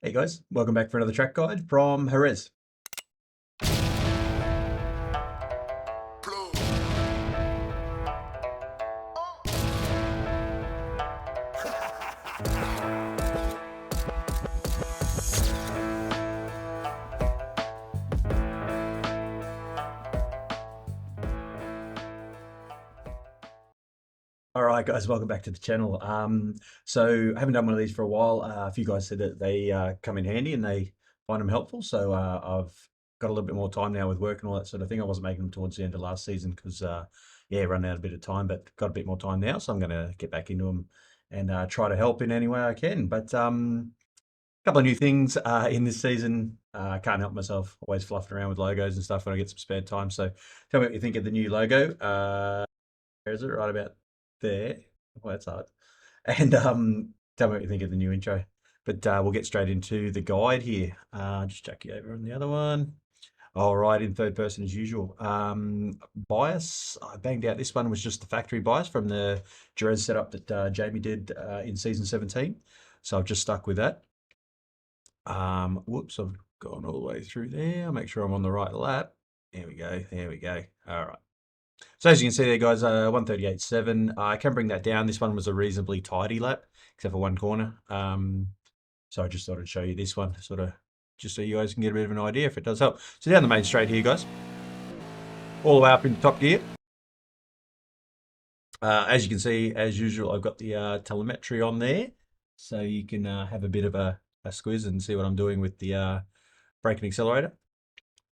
Hey guys, welcome back for another track guide from Jerez. All right, guys, welcome back to the channel. So I haven't done one of these for a while. A few guys said that they come in handy and they find them helpful. So I've got a little bit more time now with work and all that sort of thing. I wasn't making them towards the end of last season because, yeah, running out a bit of time, but got a bit more time now. So I'm going to get back into them and try to help in any way I can. But a couple of new things in this season. I can't help myself, always fluffing around with logos and stuff when I get some spare time. So tell me what you think of the new logo. Where is it? Right about there. Well, that's hard. And tell me what you think of the new intro. But we'll get straight into the guide here. Just chuck you over on the other one. All right, in third person as usual. Bias, I banged out this one was just the factory bias from the Jerez setup that Jamie did in season 17. So I've just stuck with that. Whoops, I've gone all the way through there. I'll make sure I'm on the right lap. There we go. There we go. All right. So as you can see there, guys, 138.7. I can bring that down. This one was a reasonably tidy lap, except for one corner. So I just thought I'd show you this one, sort of, just so you guys can get a bit of an idea if it does help. So down the main straight here, guys, all the way up into top gear. As you can see, as usual, I've got the telemetry on there, so you can have a bit of a squiz and see what I'm doing with the brake and accelerator.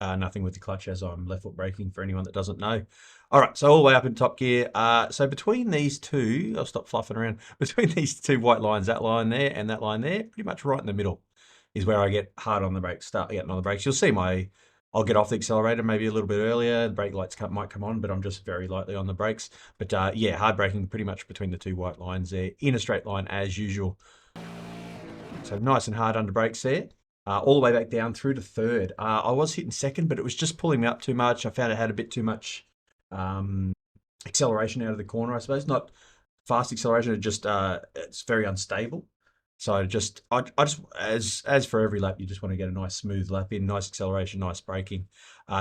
Nothing with the clutch as I'm left foot braking for anyone that doesn't know. All right, so all the way up in top gear. So between these two, I'll stop fluffing around. Between these two white lines, that line there and that line there, pretty much right in the middle is where I get hard on the brakes, start getting on the brakes. You'll see I'll get off the accelerator maybe a little bit earlier. The brake lights might come on, but I'm just very lightly on the brakes. But yeah, hard braking pretty much between the two white lines there, in a straight line as usual. So nice and hard under brakes there. All the way back down through to third. I was hitting second, but it was just pulling me up too much. I found it had a bit too much acceleration out of the corner, I suppose. Not fast acceleration, it just it's very unstable. So I just as for every lap, you just want to get a nice smooth lap in, nice acceleration, nice braking.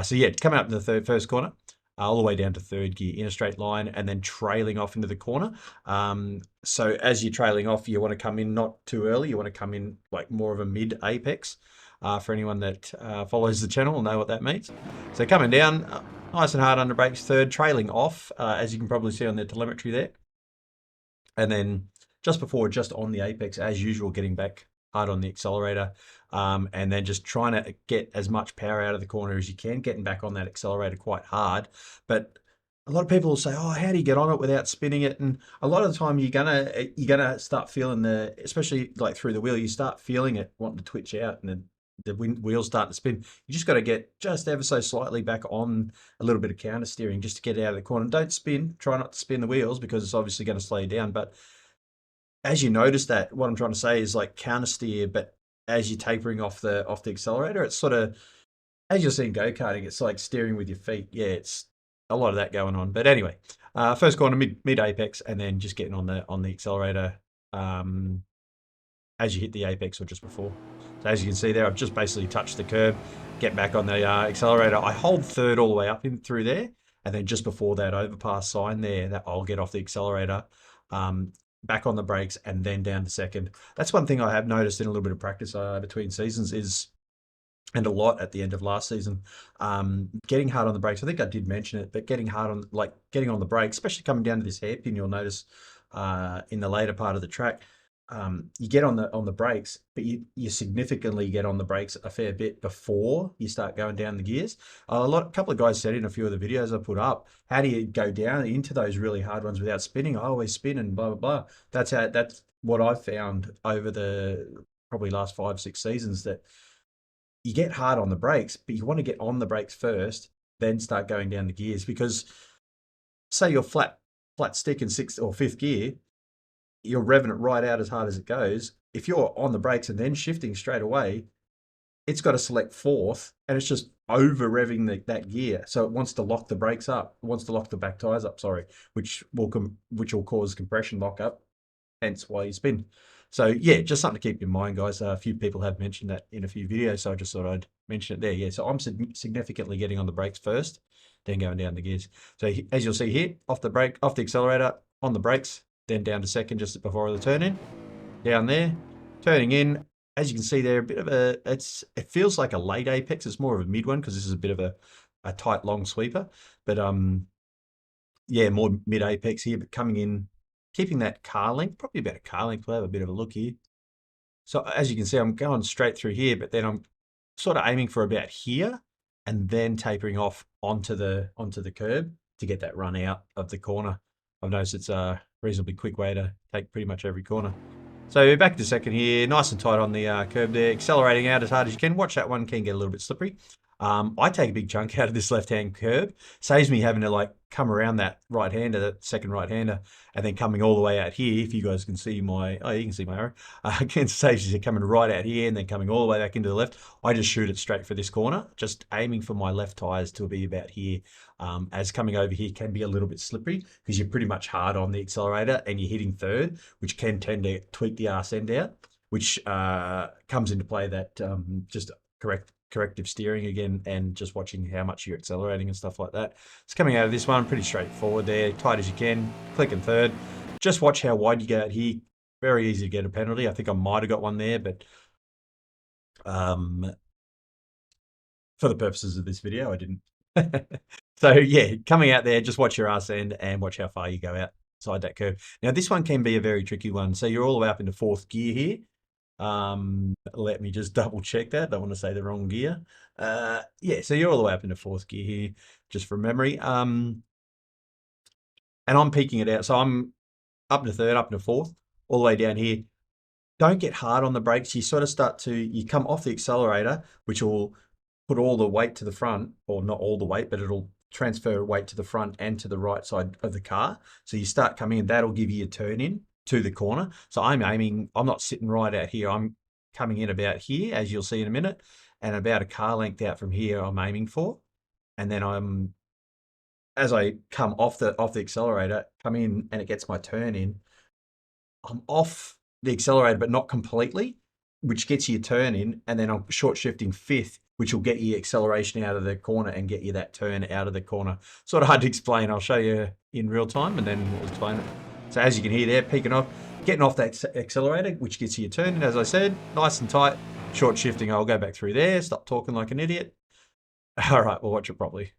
So yeah, coming up to the first corner, all the way down to third gear in a straight line, and then trailing off into the corner. So as you're trailing off, you want to come in not too early. You want to come in like more of a mid apex. For anyone that follows the channel will know what that means. So coming down, nice and hard under brakes, third, trailing off, as you can probably see on the telemetry there. And then just before, just on the apex, as usual, getting back hard on the accelerator, and then just trying to get as much power out of the corner as you can, getting back on that accelerator quite hard. But a lot of people will say, "Oh, how do you get on it without spinning it?" And a lot of the time, you're gonna start feeling especially like through the wheel, you start feeling it wanting to twitch out, and then the wheels start to spin. You just got to get just ever so slightly back on a little bit of counter steering just to get out of the corner. Don't spin. Try not to spin the wheels because it's obviously going to slow you down. But as you notice that, what I'm trying to say is like counter steer, but as you're tapering off the accelerator, it's sort of as you're seeing go-karting, it's like steering with your feet. Yeah, it's a lot of that going on. But anyway, first corner mid apex, and then just getting on the accelerator as you hit the apex or just before. So as you can see there, I've just basically touched the curb, get back on the accelerator. I hold third all the way up in through there, and then just before that overpass sign there, that I'll get off the accelerator, back on the brakes, and then down to second. That's one thing I have noticed in a little bit of practice between seasons is, and a lot at the end of last season, getting hard on the brakes. I think I did mention it, but getting on the brakes, especially coming down to this hairpin, you'll notice in the later part of the track, you get on the brakes, but you significantly get on the brakes a fair bit before you start going down the gears. A couple of guys said in a few of the videos I put up, how do you go down into those really hard ones without spinning? I always spin and blah blah blah. That's what I found over the probably last 5-6 seasons, that you get hard on the brakes, but you want to get on the brakes first, then start going down the gears. Because say you're flat stick in sixth or fifth gear, you're revving it right out as hard as it goes. If you're on the brakes and then shifting straight away, it's got to select fourth, and it's just over revving that gear. So it wants to lock the brakes up, it wants to lock the back tires up, sorry, which will cause compression lock up, hence why you spin. So yeah, just something to keep in mind, guys. A few people have mentioned that in a few videos, so I just thought I'd mention it there. Yeah, so I'm significantly getting on the brakes first, then going down the gears. So as you'll see here, off the brake, off the accelerator, on the brakes, then down to second just before the turn in, down there, turning in. As you can see there, a bit of it feels like a late apex. It's more of a mid one because this is a bit of a tight long sweeper, but yeah, more mid apex here, but coming in, keeping that car length, probably about a car length. We'll have a bit of a look here. So as you can see, I'm going straight through here, but then I'm sort of aiming for about here and then tapering off onto the curb to get that run out of the corner. I've noticed it's a reasonably quick way to take pretty much every corner. So back to second here, nice and tight on the curb there, accelerating out as hard as you can. Watch that one, can get a little bit slippery. I take a big chunk out of this left-hand curb. Saves me having to like come around that right-hander, that second right-hander, and then coming all the way out here. If you guys can see you can see my arrow. Again, saves you coming right out here and then coming all the way back into the left. I just shoot it straight for this corner, just aiming for my left tires to be about here. As coming over here can be a little bit slippery because you're pretty much hard on the accelerator and you're hitting third, which can tend to tweak the arse end out, which comes into play that just corrective steering again and just watching how much you're accelerating and stuff like that. It's coming out of this one pretty straightforward there, tight as you can, clicking third. Just watch how wide you go out here. Very easy to get a penalty. I think I might have got one there, but um, for the purposes of this video, I didn't. So yeah, coming out there, just watch your arse end and watch how far you go outside that curve. Now this one can be a very tricky one. So you're all the way up into fourth gear here. Let me just double check that. Don't want to say the wrong gear. Yeah, so you're all the way up into fourth gear here, just from memory. And I'm peaking it out. So I'm up to third, up to fourth, all the way down here. Don't get hard on the brakes. You sort of you come off the accelerator, which will put all the weight to the front, or not all the weight, but it'll transfer weight to the front and to the right side of the car. So you start coming in, that'll give you a turn in to the corner. So I'm not sitting right out here. I'm coming in about here, as you'll see in a minute, and about a car length out from here I'm aiming for. And then as I come off the accelerator, come in and it gets my turn in, I'm off the accelerator, but not completely, which gets you a turn in, and then I'm short shifting fifth, which will get you acceleration out of the corner and get you that turn out of the corner. Sort of hard to explain. I'll show you in real time and then we'll explain it. So as you can hear there, peaking off, getting off that accelerator, which gets you a turn in, as I said, nice and tight, short shifting. I'll go back through there, stop talking like an idiot. All right, we'll watch it properly.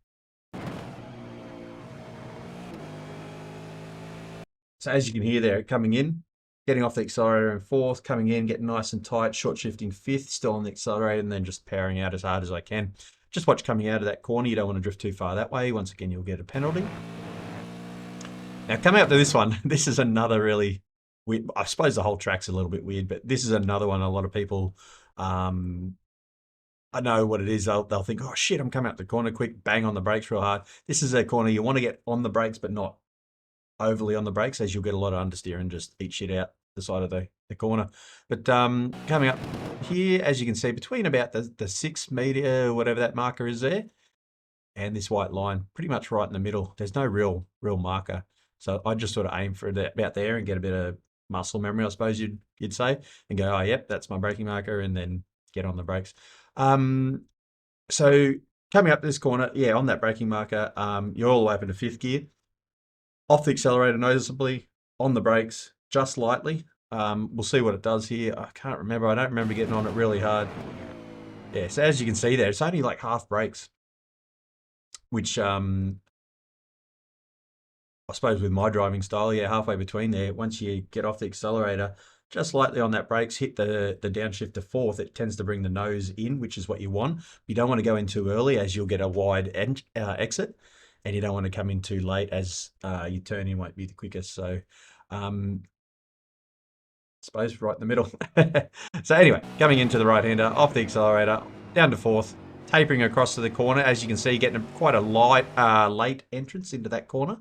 So as you can hear there, coming in, getting off the accelerator in fourth, coming in, getting nice and tight, short shifting fifth, still on the accelerator, and then just powering out as hard as I can. Just watch coming out of that corner. You don't want to drift too far that way. Once again, you'll get a penalty. Now, coming up to this one, this is another really weird. I suppose the whole track's a little bit weird, but this is another one. A lot of people, I know what it is. They'll think, oh shit, I'm coming up the corner quick, bang on the brakes real hard. This is a corner you want to get on the brakes, but not overly on the brakes, as you'll get a lot of understeer and just eat shit out the side of the corner. But coming up here, as you can see, between about the 6 meter, whatever that marker is there, and this white line, pretty much right in the middle. There's no real marker. So I just sort of aim for that about there and get a bit of muscle memory, I suppose you'd say, and go, oh, yep, that's my braking marker, and then get on the brakes. So coming up this corner, yeah, on that braking marker, you're all the way up into fifth gear. Off the accelerator noticeably, on the brakes just lightly. We'll see what it does here. I can't remember. I don't remember getting on it really hard. Yeah, so as you can see there, it's only like half brakes, which I suppose with my driving style, yeah, halfway between there, once you get off the accelerator, just lightly on that brakes, hit the downshift to fourth, it tends to bring the nose in, which is what you want. You don't want to go in too early as you'll get a wide exit, and you don't want to come in too late as your turn in won't be the quickest. So I suppose right in the middle. So anyway, coming into the right-hander, off the accelerator, down to fourth, tapering across to the corner. As you can see, getting quite a late entrance into that corner.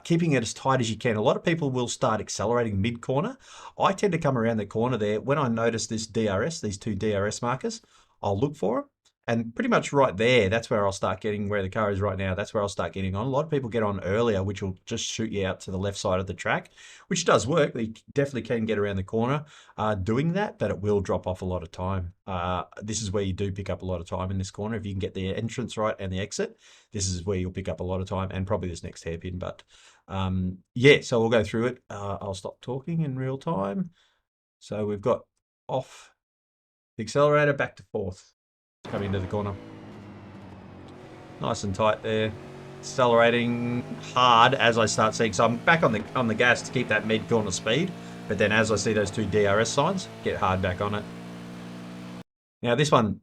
Keeping it as tight as you can. A lot of people will start accelerating mid-corner. I tend to come around the corner there. When I notice this DRS, these two DRS markers, I'll look for them. And pretty much right there, that's where I'll start getting, where the car is right now, that's where I'll start getting on. A lot of people get on earlier, which will just shoot you out to the left side of the track, which does work. You definitely can get around the corner doing that, but it will drop off a lot of time. This is where you do pick up a lot of time in this corner. If you can get the entrance right and the exit, this is where you'll pick up a lot of time, and probably this next hairpin. But yeah, so we'll go through it. I'll stop talking in real time. So we've got off the accelerator, back to fourth, coming into the corner. Nice and tight there. Accelerating hard as I start seeing. So I'm back on the gas to keep that mid corner speed. But then as I see those two DRS signs, get hard back on it. Now this one,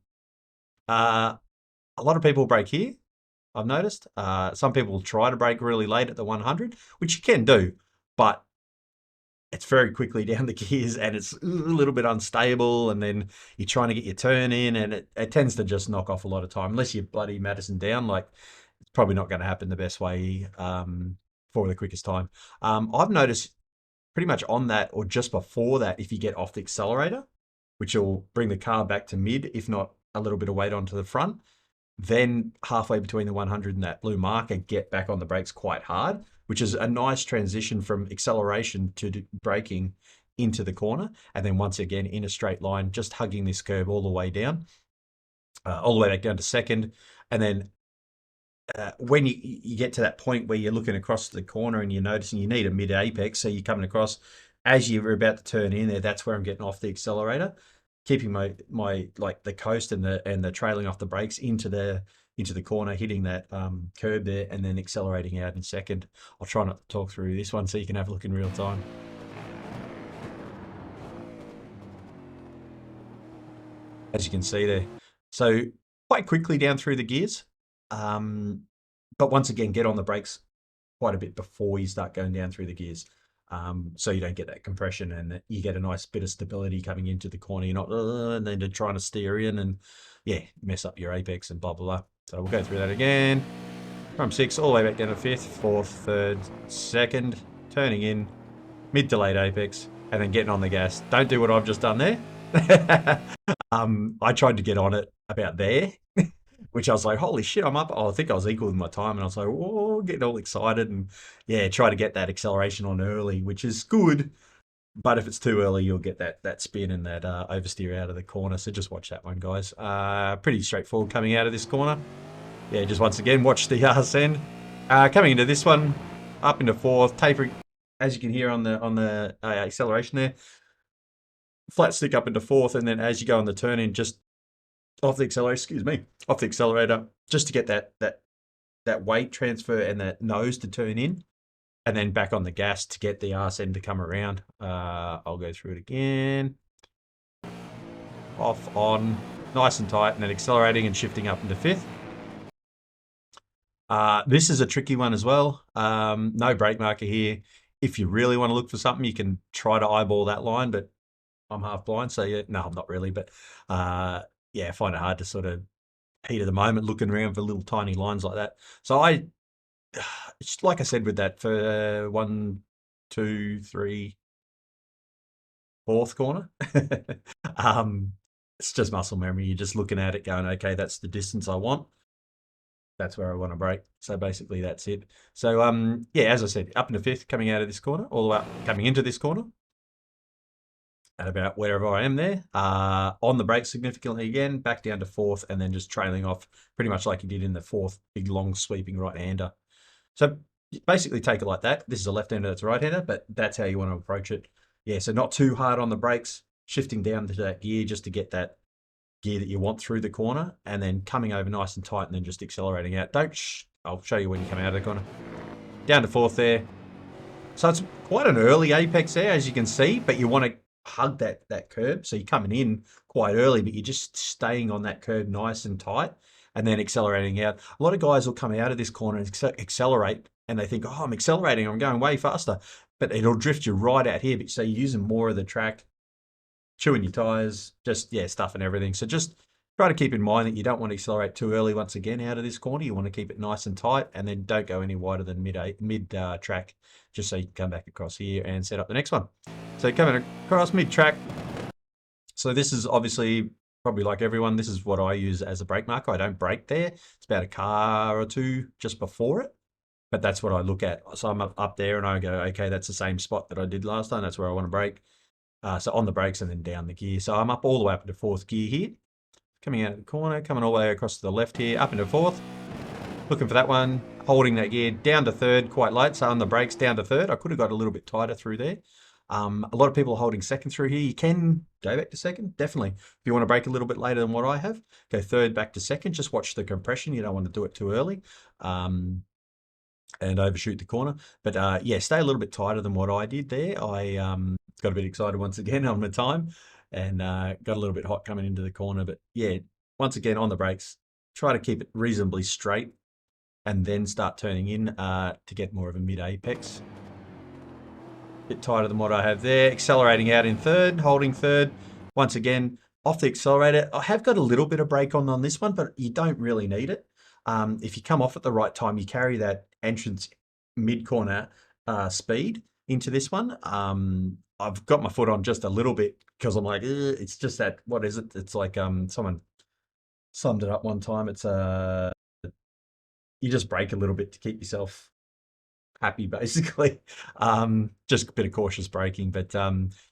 a lot of people brake here, I've noticed. Some people try to brake really late at the 100, which you can do, but it's very quickly down the gears and it's a little bit unstable, and then you're trying to get your turn in, and it tends to just knock off a lot of time. Unless you're bloody Madison down, like, it's probably not going to happen the best way for the quickest time. I've noticed pretty much on that or just before that, if you get off the accelerator, which will bring the car back to mid, if not a little bit of weight onto the front, then halfway between the 100 and that blue marker, get back on the brakes quite hard, which is a nice transition from acceleration to braking into the corner. And then once again, in a straight line, just hugging this curb all the way down, all the way back down to second. And then when you get to that point where you're looking across the corner and you're noticing you need a mid apex, so you're coming across as you're about to turn in there, that's where I'm getting off the accelerator, keeping my like the coast and the trailing off the brakes into the corner, hitting that curb there, and then accelerating out in second. I'll try not to talk through this one so you can have a look in real time. As you can see there. So quite quickly down through the gears. But once again, get on the brakes quite a bit before you start going down through the gears. So you don't get that compression, and you get a nice bit of stability coming into the corner. You're not and then trying to steer in and yeah, mess up your apex and blah, blah, blah. So we'll go through that again. From 6 all the way back down to 5th, 4th, 3rd, 2nd, turning in, mid to late apex, and then getting on the gas. Don't do what I've just done there. I tried to get on it about there, which I was like, holy shit, I'm up. Oh, I think I was equal with my time. And I was like, oh, getting all excited and yeah, try to get that acceleration on early, which is good. But if it's too early, you'll get that spin and that oversteer out of the corner. So just watch that one, guys. Pretty straightforward coming out of this corner. Yeah, just once again, watch the ascend. Coming into this one, up into 4th, tapering, as you can hear on the acceleration there. Flat stick up into 4th, and then as you go on the turn in, just off the accelerator, off the accelerator, just to get that weight transfer and that nose to turn in, and then back on the gas to get the arse end to come around. I'll go through it again. Off, on, nice and tight, and then accelerating and shifting up into 5th. This is a tricky one as well. No brake marker here. If you really want to look for something, you can try to eyeball that line, but I'm half blind, so yeah, no, I'm not really, but yeah, I find it hard to sort of heat of the moment looking around for little tiny lines like that. So it's like I said with that, for 1, 2, 3, 4th corner, it's just muscle memory. You're just looking at it going, okay, that's the distance I want. That's where I want to brake. So basically that's it. So yeah, as I said, up into 5th, coming out of this corner, all the way up, coming into this corner, at about wherever I am there, on the brakes significantly again, back down to 4th, and then just trailing off pretty much like you did in the 4th, big long sweeping right-hander. So basically take it like that. This is a left-hander, that's a right-hander, but that's how you want to approach it. Yeah, so not too hard on the brakes, shifting down to that gear just to get that gear that you want through the corner, and then coming over nice and tight, and then just accelerating out. I'll show you when you come out of the corner. Down to 4th there. So it's quite an early apex there, as you can see, but you want to hug that curb. So you're coming in quite early, but you're just staying on that curb nice and tight, and then accelerating out. A lot of guys will come out of this corner and accelerate, and they think, oh, I'm accelerating, I'm going way faster, but it'll drift you right out here. So you're using more of the track, chewing your tires, just, yeah, stuffing everything. So just try to keep in mind that you don't want to accelerate too early once again out of this corner. You want to keep it nice and tight, and then don't go any wider than mid track, just so you can come back across here and set up the next one. So coming across mid track. So this is obviously probably like everyone, this is what I use as a brake marker. I don't brake there. It's about a car or two just before it, but that's what I look at. So I'm up there and I go, okay, that's the same spot that I did last time. That's where I want to brake. So on the brakes and then down the gear. So I'm up all the way up into fourth gear here, coming out of the corner, coming all the way across to the left here, up into fourth, looking for that one, holding that gear down to third quite late. So on the brakes down to third, I could have got a little bit tighter through there. A lot of people are holding second through here. You can go back to second, definitely. If you want to brake a little bit later than what I have, go third back to second. Just watch the compression. You don't want to do it too early. And overshoot the corner. But yeah, stay a little bit tighter than what I did there. I got a bit excited once again on the time and got a little bit hot coming into the corner. But yeah, once again on the brakes, try to keep it reasonably straight and then start turning in to get more of a mid apex. Bit tighter than what I have there. Accelerating out in third, holding third. Once again, off the accelerator. I have got a little bit of brake on this one, but you don't really need it. If you come off at the right time, you carry that entrance mid-corner speed into this one. I've got my foot on just a little bit because I'm like, it's just that, what is it? It's like someone summed it up one time. It's you just brake a little bit to keep yourself happy basically. Just a bit of cautious braking, but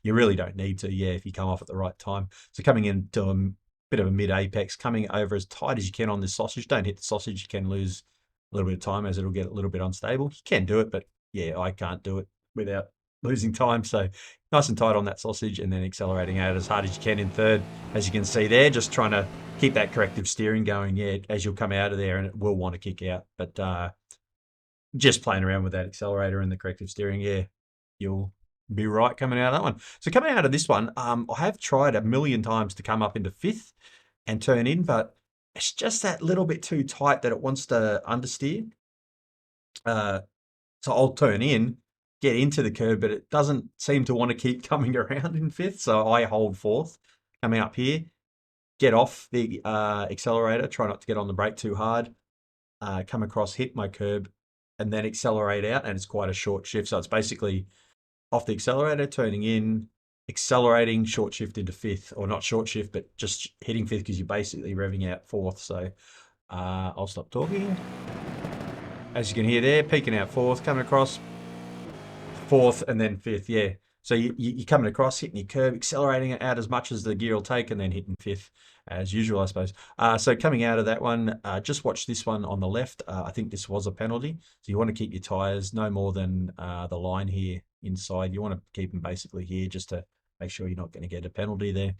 you really don't need to, yeah, if you come off at the right time. So coming into a bit of a mid apex, coming over as tight as you can on this sausage. Don't hit the sausage, you can lose a little bit of time as it'll get a little bit unstable. You can do it, but yeah, I can't do it without losing time. So nice and tight on that sausage and then accelerating out as hard as you can in third. As you can see there, just trying to keep that corrective steering going, yeah, as you'll come out of there and it will want to kick out. But just playing around with that accelerator and the corrective steering, yeah, you'll be right coming out of that one. So coming out of this one, I have tried a million times to come up into fifth and turn in, but it's just that little bit too tight that it wants to understeer. So I'll turn in, get into the curb, but it doesn't seem to want to keep coming around in fifth. So I hold fourth, coming up here, get off the accelerator, try not to get on the brake too hard, come across, hit my curb, and then accelerate out. And it's quite a short shift. So it's basically off the accelerator, turning in, accelerating, short shift into fifth, or not short shift, but just hitting fifth because you're basically revving out fourth. So I'll stop talking. As you can hear there, peaking out fourth, coming across fourth and then fifth, yeah. So you're coming across, hitting your curb, accelerating it out as much as the gear will take, and then hitting fifth as usual, I suppose. So coming out of that one, just watch this one on the left. I think this was a penalty. So you want to keep your tyres no more than the line here inside. You want to keep them basically here just to make sure you're not going to get a penalty there.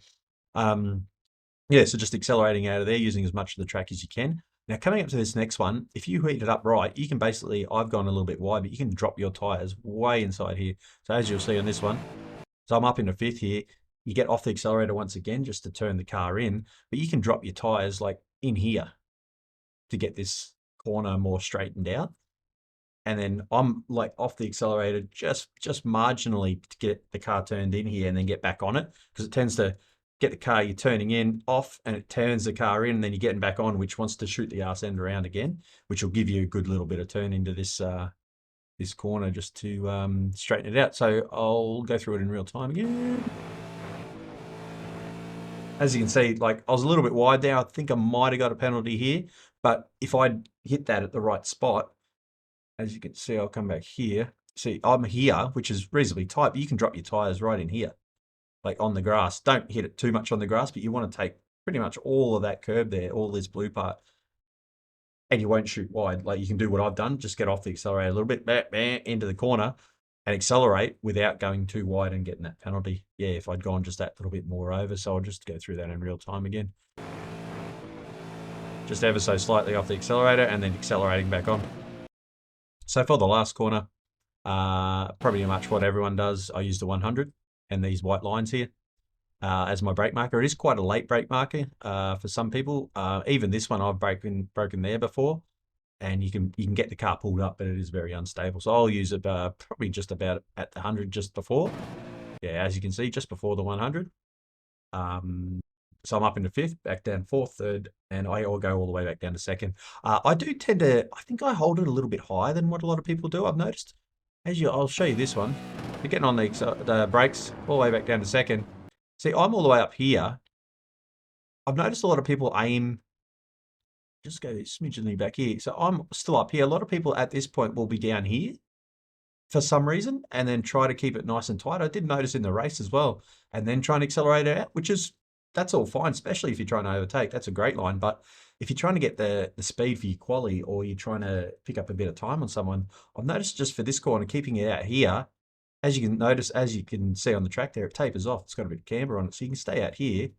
Yeah, so just accelerating out of there, using as much of the track as you can. Now, coming up to this next one, if you heat it up right, you can basically, I've gone a little bit wide, but you can drop your tyres way inside here. So as you'll see on this one, so I'm up into fifth here. You get off the accelerator once again just to turn the car in, but you can drop your tyres like in here to get this corner more straightened out. And then I'm like off the accelerator just marginally to get the car turned in here and then get back on it, because it tends to get the car you're turning in off and it turns the car in and then you're getting back on, which wants to shoot the arse end around again, which will give you a good little bit of turn into this this corner just to straighten it out. So I'll go through it in real time again. As you can see, like I was a little bit wide there. I think I might have got a penalty here, but if I'd hit that at the right spot, as you can see, I'll come back here. See, I'm here, which is reasonably tight, but you can drop your tyres right in here, like on the grass. Don't hit it too much on the grass, but you want to take pretty much all of that curb there, all this blue part, and you won't shoot wide. Like you can do what I've done, just get off the accelerator a little bit, into the corner, and accelerate without going too wide and getting that penalty. Yeah, if I'd gone just that little bit more over. So I'll just go through that in real time again. Just ever so slightly off the accelerator and then accelerating back on. So for the last corner, probably much what everyone does, I use the 100 and these white lines here as my brake marker. It is quite a late brake marker for some people. Even this one I've broken there before, and you can get the car pulled up, but it is very unstable. So I'll use it probably just about at the 100 just before. Yeah, as you can see, just before the 100. So I'm up into fifth, back down fourth, third, and I'll go all the way back down to second. I do tend to, I think I hold it a little bit higher than what a lot of people do, I've noticed. I'll show you this one. You're getting on the brakes all the way back down to second. See, I'm all the way up here, I've noticed a lot of people aim, just go smidgenly back here. So I'm still up here. A lot of people at this point will be down here for some reason and then try to keep it nice and tight. I did notice in the race as well, and then try and accelerate it out, which is, that's all fine, especially if you're trying to overtake. That's a great line. But if you're trying to get the speed for your quali, or you're trying to pick up a bit of time on someone, I've noticed just for this corner, keeping it out here, as you can notice, as you can see on the track there, it tapers off. It's got a bit of camber on it. So you can stay out here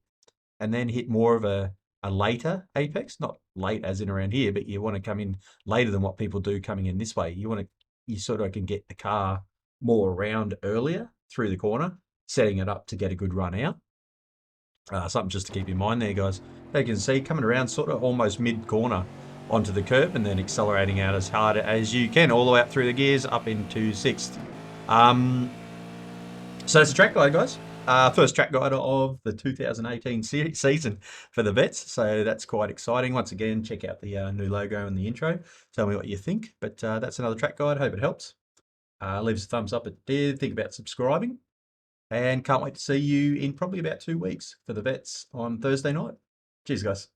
and then hit more of a later apex, not late as in around here, but you want to come in later than what people do coming in this way. You want to, you sort of can get the car more around earlier through the corner, setting it up to get a good run out. Something just to keep in mind there, guys. As you can see, coming around sort of almost mid-corner onto the curb and then accelerating out as hard as you can, all the way up through the gears, up into sixth. So that's the track guide, guys. First track guide of the 2018 season for the vets. So that's quite exciting. Once again, check out the new logo and the intro. Tell me what you think. But that's another track guide. Hope it helps. Leave us a thumbs up if it did. Think about subscribing. And can't wait to see you in probably about 2 weeks for the vets on Thursday night. Cheers, guys.